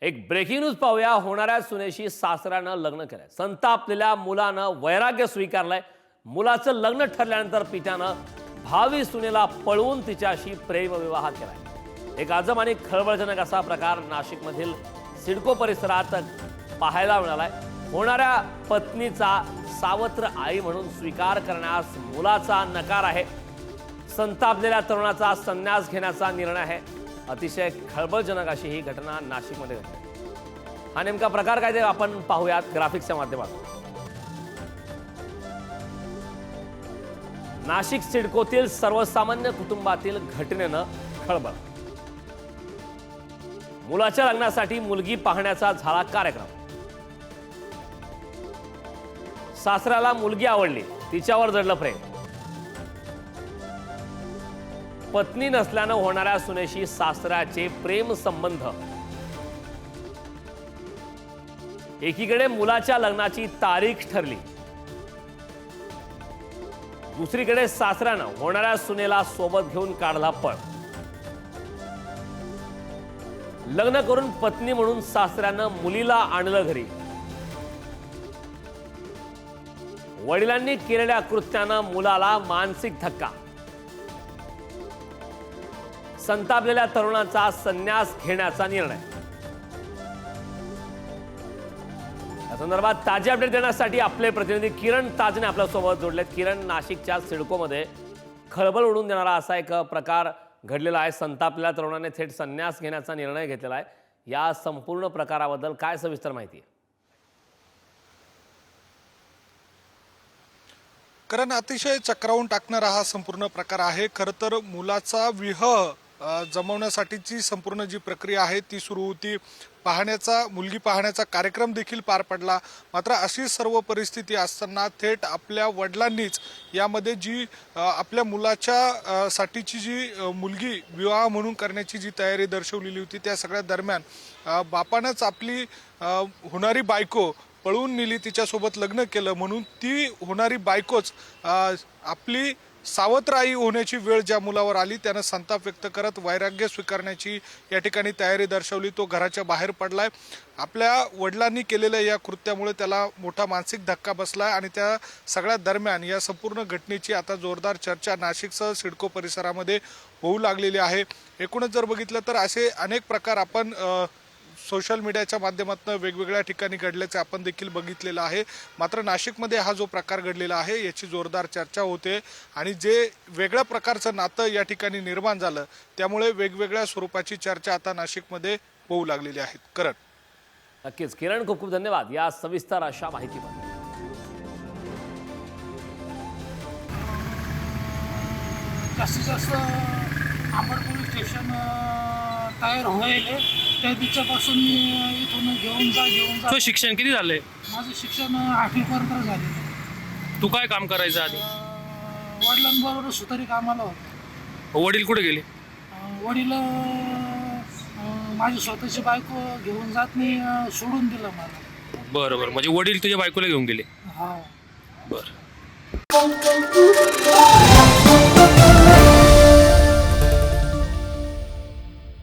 एक breaking news पाहूया। होणाऱ्या सुनेशी सासऱ्यानं लग्न केलंय। संतापलेल्या मुलानं वैराग्य स्वीकारलंय। मुलाचं लग्न ठरल्यानंतर पित्यानं भावी सुनेला पळवून तिच्याशी प्रेमविवाह केलाय। एक आजब आणि खळबळजनक असा प्रकार नाशिकमधील सिडको परिसरात पाहायला मिळालाय। होणाऱ्या पत्नीचा सावत्र आई म्हणून स्वीकार करण्यास मुलाचा नकार आहे। संतापलेल्या तरुणाचा संन्यास घेण्याचा निर्णय आहे। अतिशय खळबळजनक अशी ही घटना नाशिकमध्ये घडली। हा नेमका प्रकार काय ते आपण पाहूयात ग्राफिक्सच्या माध्यमातून। नाशिक सिडकोतील सर्वसामान्य कुटुंबातील घटनेनं खळबळ। मुलाच्या लग्नासाठी मुलगी पाहण्याचा झाला कार्यक्रम। सासऱ्याला मुलगी आवडली, तिच्यावर जडलं प्रेम। पत्नी नसल्यानं होणाऱ्या सुनेशी सासऱ्याचे प्रेम संबंध। एकीकडे मुलाच्या लग्नाची तारीख ठरली, दुसरीकडे सासऱ्यानं होणाऱ्या सुनेला सोबत घेऊन काढला पळ। लग्न करून पत्नी म्हणून सासऱ्यानं मुलीला आणलं घरी। वडिलांनी केलेल्या कृत्यानं मुलाला मानसिक धक्का। संतापलेल्या तरुणाचा संन्यास घेण्याचा निर्णय। या संदर्भात ताजे अपडेट देण्यासाठी आपले प्रतिनिधी किरण ताजने आपल्यासोबत जोडलेत। किरण, नाशिकच्या सिडकोमध्ये खळबळ उडवून देणारा असा एक प्रकार घडलेला आहे। संतापलेल्या तरुणाने थेट संन्यास घेण्याचा निर्णय घेतलेला आहे। या संपूर्ण प्रकाराबद्दल काय सविस्तर माहिती आहे? कारण अतिशय चक्रावून टाकणारा हा संपूर्ण प्रकार आहे। खरं तर मुलाचा विवाह जमवण्यासाठीची संपूर्ण जी प्रक्रिया आहे ती सुरू होती। मुलगी पाहण्याचा कार्यक्रम देखील पार पडला। मात्र अशी सर्व परिस्थिती असताना थेट आपल्या वडिलांनीच यामध्ये जी आपल्या मुलाच्या साठीची जी मुलगी विवाह म्हणून करण्याची जी तयारी दर्शवलेली होती, त्या सगळ्या दरम्यान बापानंच आपली होणारी बायको पळवून नेली, तिच्यासोबत लग्न केलं। म्हणून ती होणारी बायकोच आपली सावत्र आई होण्याची वेळ ज्या मुलावर आली, त्यानं संताप व्यक्त करत वैराग्य स्वीकारण्याची या ठिकाणी तयारी दर्शवली। तो घराच्या बाहेर पडलाय। आपल्या वडिलांनी केलेल्या या कृत्यामुळे त्याला मोठा मानसिक धक्का बसलाय आणि त्या सगळ्या दरम्यान या संपूर्ण घटनेची आता जोरदार चर्चा नाशिकसह सिडको परिसरामध्ये होऊ लागलेली आहे। एकूणच जर बघितलं तर असे अनेक प्रकार आपण सोशल मीडियाच्या माध्यमातून वेगवेगळ्या ठिकाणी घडल्याचे आपण देखील बघितलेलं आहे। मात्र नाशिकमध्ये हा जो प्रकार घडलेला आहे याची जोरदार चर्चा होते आणि जे वेगळ्या प्रकारचं नातं या ठिकाणी निर्माण झालं, त्यामुळे वेगवेगळ्या स्वरूपाची चर्चा आता नाशिकमध्ये होऊ लागलेली आहे। करण, नक्कीच किरण, खूप खूप धन्यवाद या सविस्तर अशा माहितीबद्दल। जास्तीत जास्त आंबड पोलीस स्टेशन तयार व्हायले त्या दिवसापासून मी इथून घेऊन जा। तो शिक्षण किती झालंय? माझं शिक्षण 8वी पर्यंत झाले। तू काय काम करायचं आधी? वडिलांबरोबर सुतारी कामाला होतो। वडील कुठे गेले? वडील माझी स्वतःची बायको घेऊन जात नाही, सोडून दिलं मला। बरं बरं, म्हणजे वडील तुझ्या बायकोला घेऊन गेले? हा, बरं।